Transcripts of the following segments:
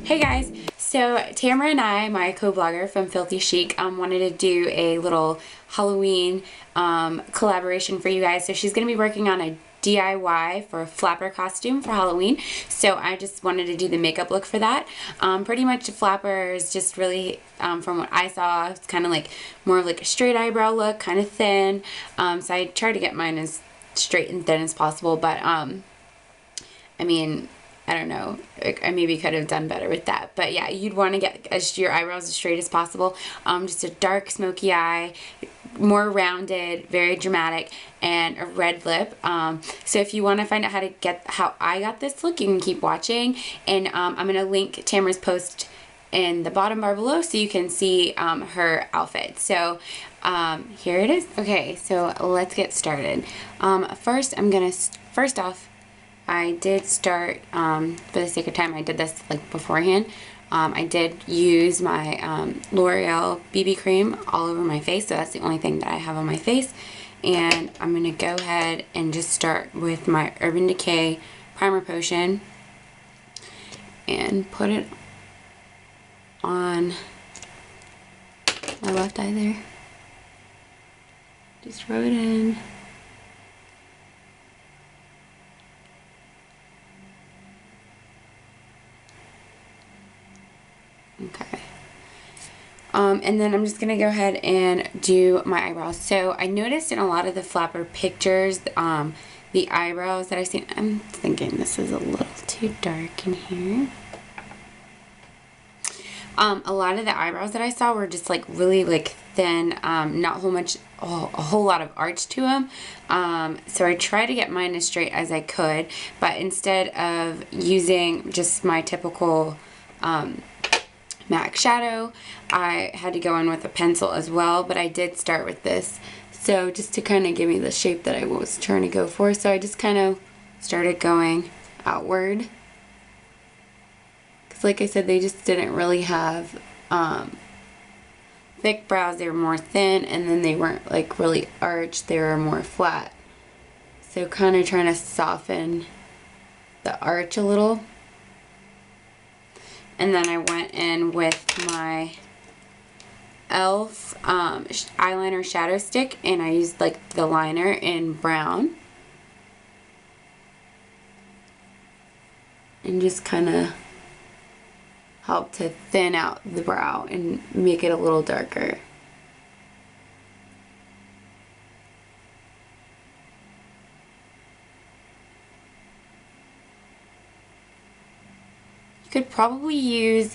Hey guys, so Tamra and I, my co-blogger from Filthy Chic, wanted to do a little Halloween collaboration for you guys. So she's going to be working on a DIY for a flapper costume for Halloween. So I just wanted to do the makeup look for that. Pretty much the flapper is just really, from what I saw, it's kind of like more of like a straight eyebrow look, kind of thin. So I tried to get mine as straight and thin as possible, but I mean, I don't know, I maybe could have done better with that. But yeah, you'd want to get your eyebrows as straight as possible. Just a dark smoky eye, more rounded, very dramatic, and a red lip. So if you want to find out how I got this look, you can keep watching. And I'm going to link Tamra's post in the bottom bar below so you can see her outfit. So here it is. Okay, so let's get started. First off, I did start, for the sake of time, I did this like beforehand. I did use my L'Oreal BB cream all over my face, so that's the only thing that I have on my face. And I'm going to go ahead and just start with my Urban Decay Primer Potion and put it on my left eye there. Just rub it in. Okay. And then I'm just going to go ahead and do my eyebrows. So I noticed in a lot of the flapper pictures, the eyebrows that I've seen, I'm thinking this is a little too dark in here. A lot of the eyebrows that I saw were just like really like thin, not a whole lot of arch to them. So I tried to get mine as straight as I could, but instead of using just my typical MAC shadow, I had to go in with a pencil as well, but I did start with this, so just to kind of give me the shape that I was trying to go for. So I just kind of started going outward, because like I said, they just didn't really have thick brows. They were more thin, and then they weren't like really arched, they were more flat. So kind of trying to soften the arch a little. And then I went in with my e.l.f. eyeliner shadow stick, and I used like the liner in brown. And just kind of help to thin out the brow and make it a little darker. Could probably use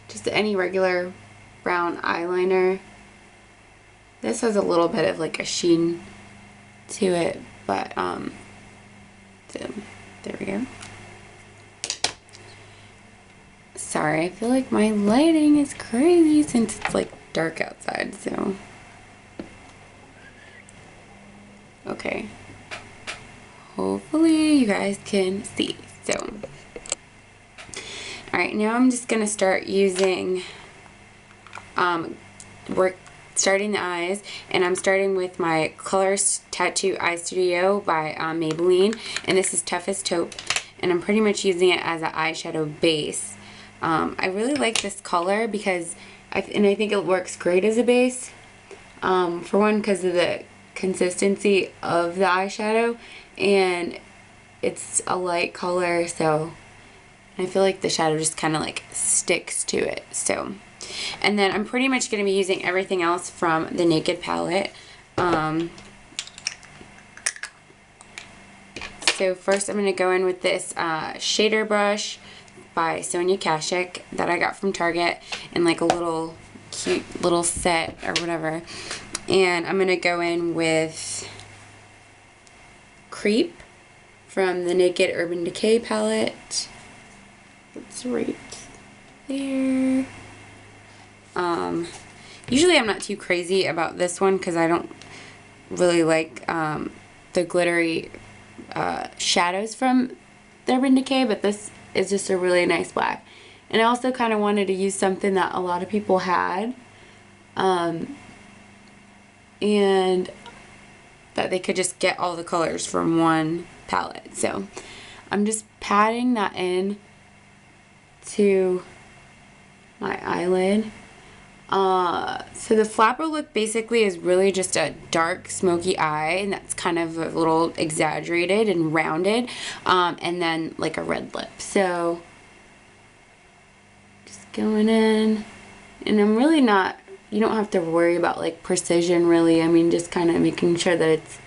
just any regular brown eyeliner. This has a little bit of like a sheen to it, but so there we go. Sorry, I feel like my lighting is crazy since it's like dark outside, so okay. Hopefully you guys can see. So alright, now I'm just going to start using, starting the eyes, and I'm starting with my Colors Tattoo Eye Studio by Maybelline, and this is Tough as Taupe, and I'm pretty much using it as an eyeshadow base. I really like this color because, I think it works great as a base, for one because of the consistency of the eyeshadow, and it's a light color, so I feel like the shadow just kind of like sticks to it. So, and then I'm pretty much going to be using everything else from the Naked palette. So first I'm going to go in with this shader brush by Sonia Kashuk that I got from Target in like a little cute little set or whatever. And I'm going to go in with Creep from the Naked Urban Decay palette. It's right there. Usually I'm not too crazy about this one because I don't really like the glittery shadows from the Urban Decay, but this is just a really nice black. And I also kind of wanted to use something that a lot of people had, and that they could just get all the colors from one palette. So I'm just patting that in to my eyelid. So the flapper look basically is really just a dark smoky eye, and that's kind of a little exaggerated and rounded, and then like a red lip. So just going in, and I'm really not, you don't have to worry about like precision really. I mean, just kind of making sure that it's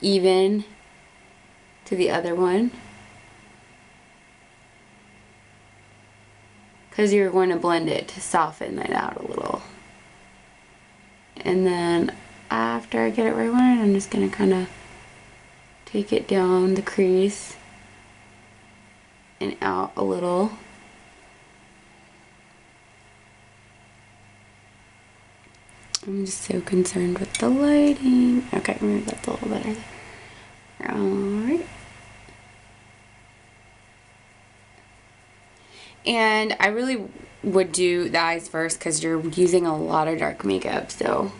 even to the other one, because you're going to blend it to soften it out a little. And then after I get it where I want it, I'm just going to kind of take it down the crease and out a little. I'm just so concerned with the lighting. Okay, maybe that's a little better. Alright. And I really would do the eyes first because you're using a lot of dark makeup, so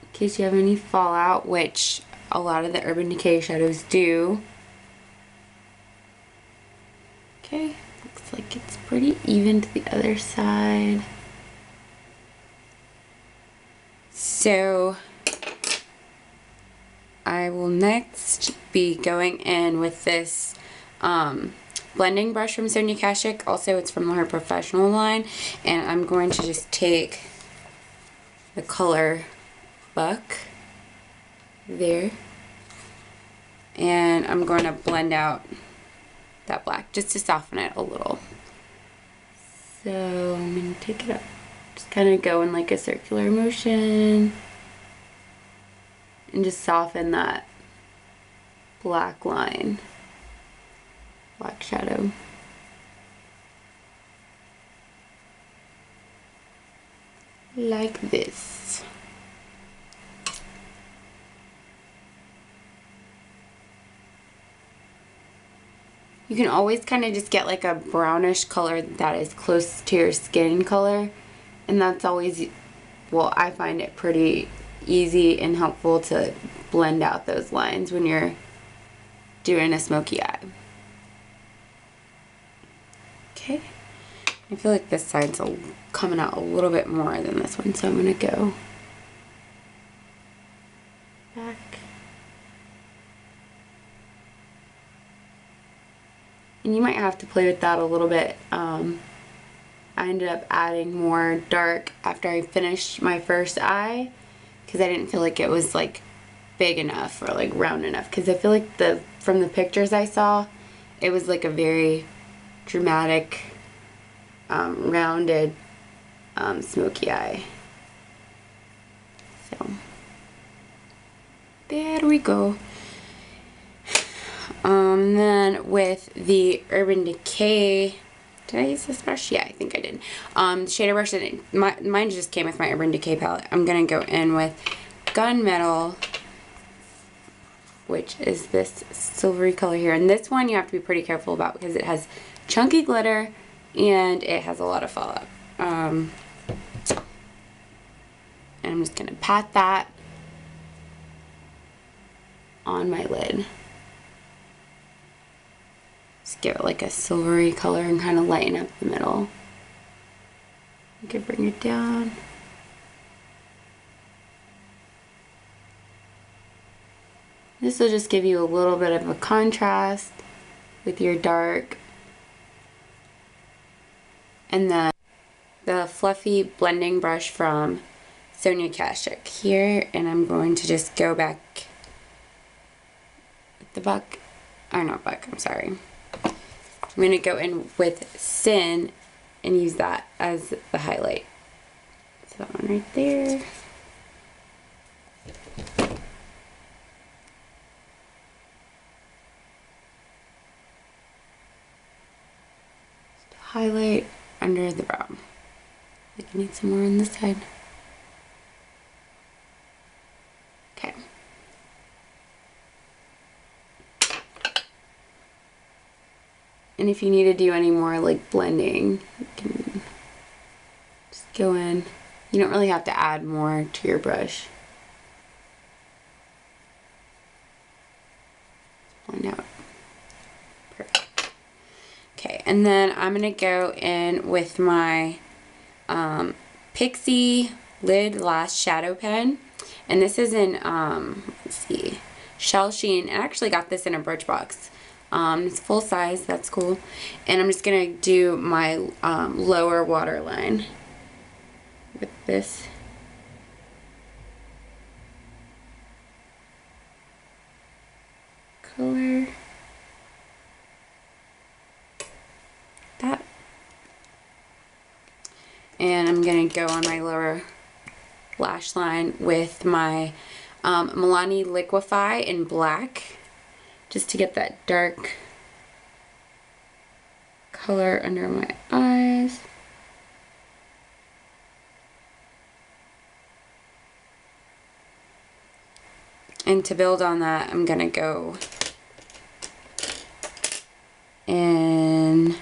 in case you have any fallout, which a lot of the Urban Decay shadows do. Okay, looks like it's pretty even to the other side. So I will next be going in with this blending brush from Sonia Kashuk. Also, it's from her professional line, and I'm going to just take the color Buck there, and I'm going to blend out that black just to soften it a little. So I'm going to take it up, just kind of go in like a circular motion and just soften that black line, black shadow. Like this. You can always kind of just get like a brownish color that is close to your skin color, and that's always, well, I find it pretty easy and helpful to blend out those lines when you're doing a smoky eye. Okay, I feel like this side's coming out a little bit more than this one, so I'm going to go back. And you might have to play with that a little bit. I ended up adding more dark after I finished my first eye, because I didn't feel like it was like big enough or like round enough, because I feel like from the pictures I saw, it was like a very dramatic rounded smoky eye. So there we go. Then with the Urban Decay, did I use this brush? Yeah, I think I did. Shader brush, mine just came with my Urban Decay palette. I'm gonna go in with Gunmetal, which is this silvery color here. And this one you have to be pretty careful about because it has chunky glitter and it has a lot of fallout. And I'm just gonna pat that on my lid. Just give it like a silvery color and kind of lighten up the middle. You can bring it down. This will just give you a little bit of a contrast with your dark. And then the fluffy blending brush from Sonia Kashuk here, and I'm going to just go back with the Buck, or not Buck, I'm sorry. I'm going to go in with Sin and use that as the highlight. So that one right there. Just highlight under the brow. I think I need some more on this side. Okay. And if you need to do any more like blending, you can just go in. You don't really have to add more to your brush. Blend out. Perfect. Okay, and then I'm going to go in with my Pixie Lid Lash Shadow Pen. And this is in, let's see, Shell Sheen. I actually got this in a Birchbox. It's full size, that's cool. And I'm just going to do my lower waterline with this. Color. That. And I'm going to go on my lower lash line with my Milani Liquify in black, just to get that dark color under my eyes. And to build on that, I'm going to go and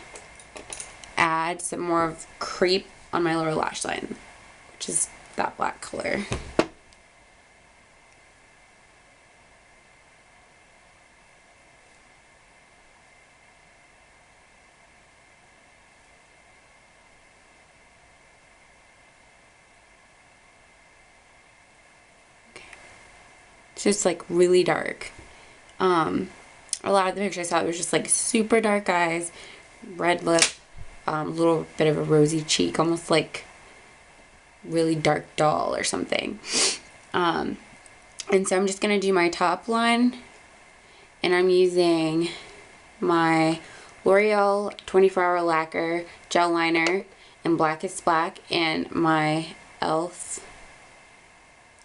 add some more of creep on my lower lash line, which is that black color. It's just like really dark. A lot of the pictures I saw, it was just like super dark eyes, red lip, a little bit of a rosy cheek, almost like really dark doll or something. And so I'm just going to do my top line, and I'm using my L'Oreal 24-Hour Lacquer Gel Liner in Blackest Black and my e.l.f.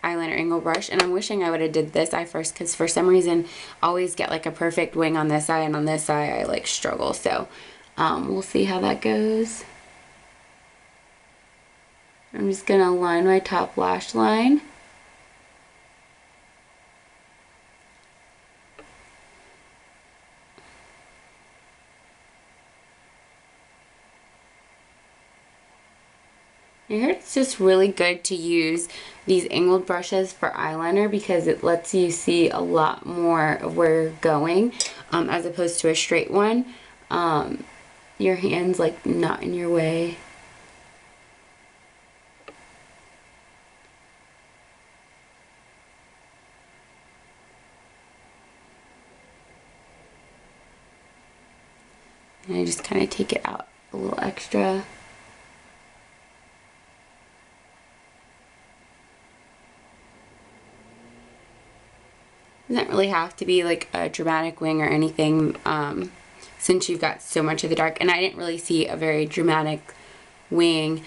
eyeliner angle brush. And I'm wishing I would have did this eye first, because for some reason I always get like a perfect wing on this eye, and on this eye I like struggle. So we'll see how that goes. I'm just going to line my top lash line. I heard it's just really good to use these angled brushes for eyeliner, because it lets you see a lot more of where you're going, as opposed to a straight one. Your hand's like not in your way. And I just kind of take it out a little extra. Doesn't really have to be like a dramatic wing or anything, since you've got so much of the dark. And I didn't really see a very dramatic wing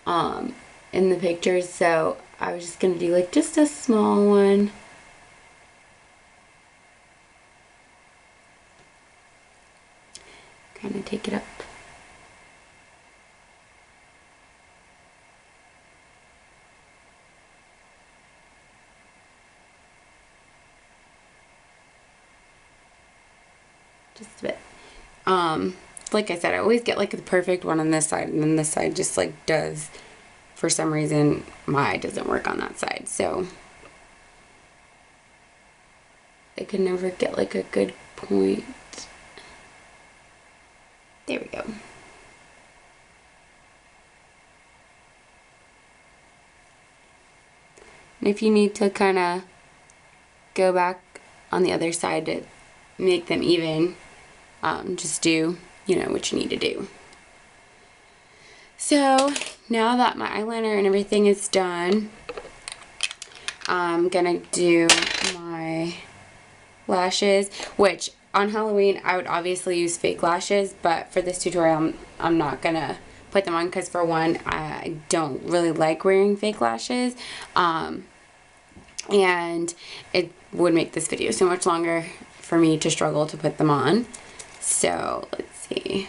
in the pictures, so I was just gonna do like just a small one. Kind of take it up. Just a bit. Like I said, I always get like the perfect one on this side, and then this side just like does, for some reason, my eye doesn't work on that side. So I could never get like a good point. There we go. And if you need to kind of go back on the other side to make them even, just do, you know, what you need to do. So now that my eyeliner and everything is done, I'm gonna do my lashes, which on Halloween I would obviously use fake lashes, but for this tutorial I'm not gonna put them on, because for one, I don't really like wearing fake lashes, and it would make this video so much longer for me to struggle to put them on. So let's see,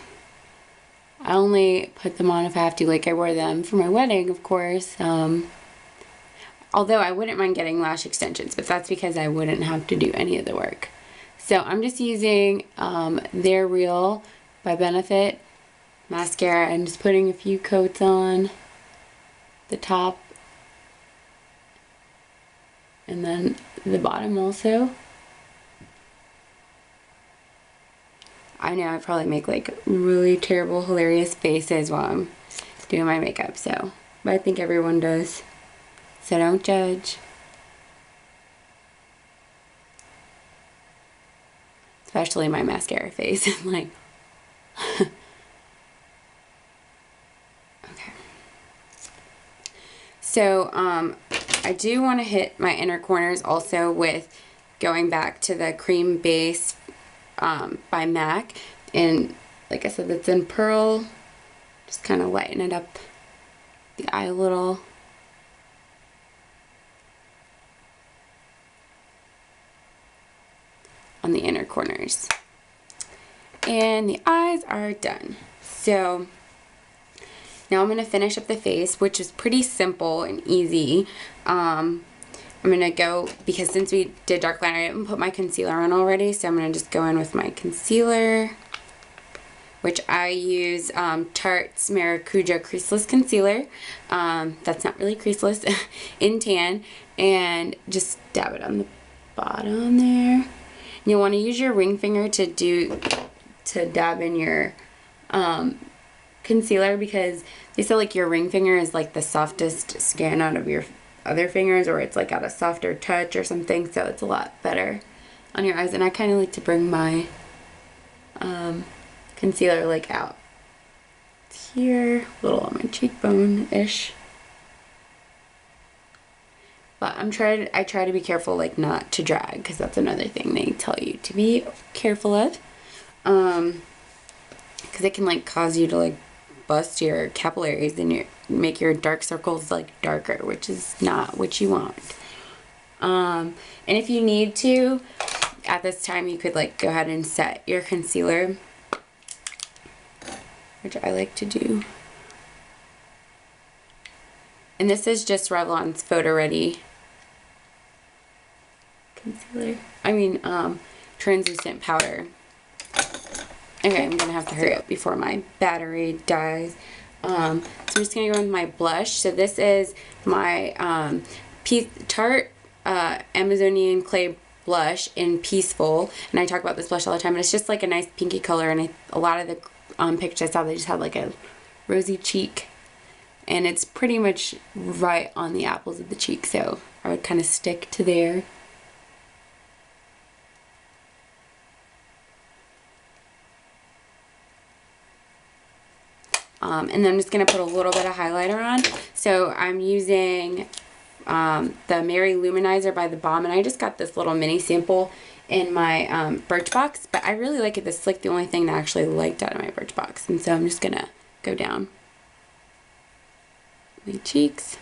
I only put them on if I have to. Like I wore them for my wedding, of course, although I wouldn't mind getting lash extensions, but that's because I wouldn't have to do any of the work. So I'm just using They're Real by Benefit mascara and just putting a few coats on the top and then the bottom also. I know I probably make like really terrible, hilarious faces while I'm doing my makeup, so, but I think everyone does, so don't judge. Especially my mascara face. I'm like, okay. So, I do want to hit my inner corners also with going back to the cream base by MAC, and like I said, it's in Pearl. Just kind of lighten it up the eye a little. On the inner corners. And the eyes are done. So now I'm going to finish up the face, which is pretty simple and easy. I'm going to go, because since we did dark liner, I didn't put my concealer on already, so I'm going to just go in with my concealer, which I use Tarte's Maracuja Creaseless Concealer. That's not really creaseless, in tan, and just dab it on the bottom there. You'll want to use your ring finger to dab in your concealer, because they say like your ring finger is like the softest skin out of your other fingers, or it's like got a softer touch or something, so it's a lot better on your eyes. And I kind of like to bring my concealer like out here, a little on my cheekbone-ish. But I try to be careful, like, not to drag, because that's another thing they tell you to be careful of. Because it can, like, cause you to, like, bust your capillaries and make your dark circles, like, darker, which is not what you want. And if you need to, at this time, you could, like, go ahead and set your concealer, which I like to do. And this is just Revlon's Photo Ready concealer. I mean, translucent powder. Okay, I'm gonna have to hurry up before my battery dies. So I'm just gonna go with my blush. So this is my Tarte Amazonian Clay blush in Peaceful, and I talk about this blush all the time. And it's just like a nice pinky color, and a lot of the pictures I saw, they just had like a rosy cheek, and it's pretty much right on the apples of the cheek, so I would kind of stick to there. And then I'm just going to put a little bit of highlighter on. So I'm using the Mary Luminizer by The Balm, and I just got this little mini sample in my Birchbox, but I really like it. This is like the only thing that I actually liked out of my Birchbox, and so I'm just going to go down my cheeks.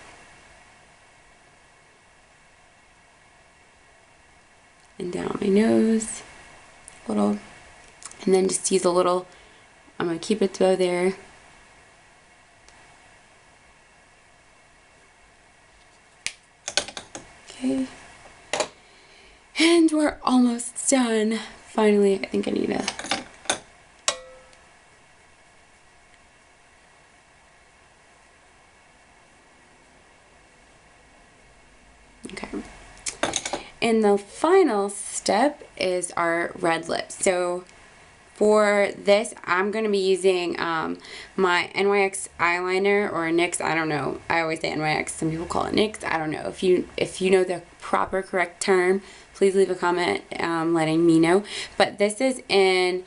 And down my nose a little. And then just use a little, I'm going to keep it low there. Okay. And we're almost done. Finally, I think I need a... Okay. And the final step is our red lips. So for this, I'm going to be using my NYX eyeliner, or NYX, I don't know. I always say NYX. Some people call it NYX. I don't know. If you know the proper correct term, please leave a comment letting me know. But this is in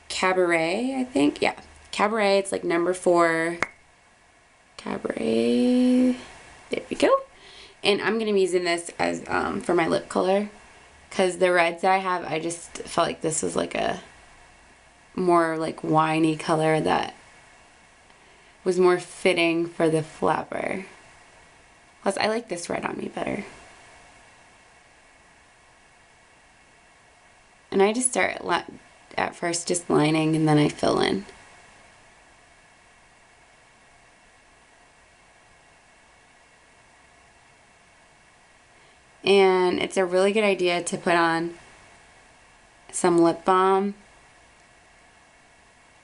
Cabaret, I think. Yeah, Cabaret. It's like number 4. Cabaret. There we go. And I'm going to be using this as for my lip color, because the reds that I have, I just felt like this was like a more like winey color that was more fitting for the flapper. Plus, I like this red on me better. And I just start at first just lining, and then I fill in. And it's a really good idea to put on some lip balm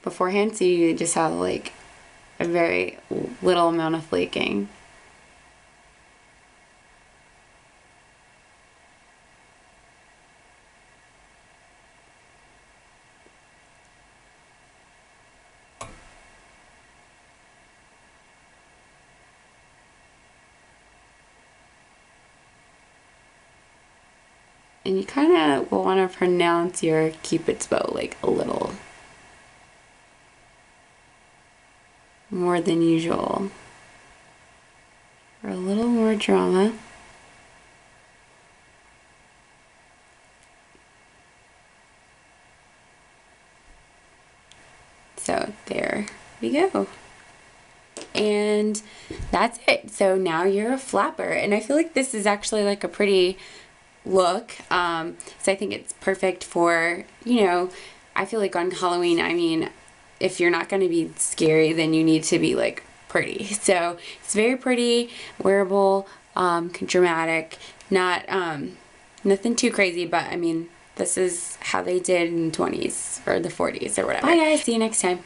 beforehand, so you just have like a very little amount of flaking. And you kind of will want to pronounce your Cupid's bow like a little more than usual. For a little more drama. So there we go. And that's it. So now you're a flapper. And I feel like this is actually like a pretty look. So I think it's perfect for, you know, I feel like on Halloween, I mean, if you're not going to be scary, then you need to be like pretty. So it's very pretty, wearable, dramatic, not nothing too crazy, but I mean, this is how they did in the 20s or the 40s or whatever. Bye guys, see you next time.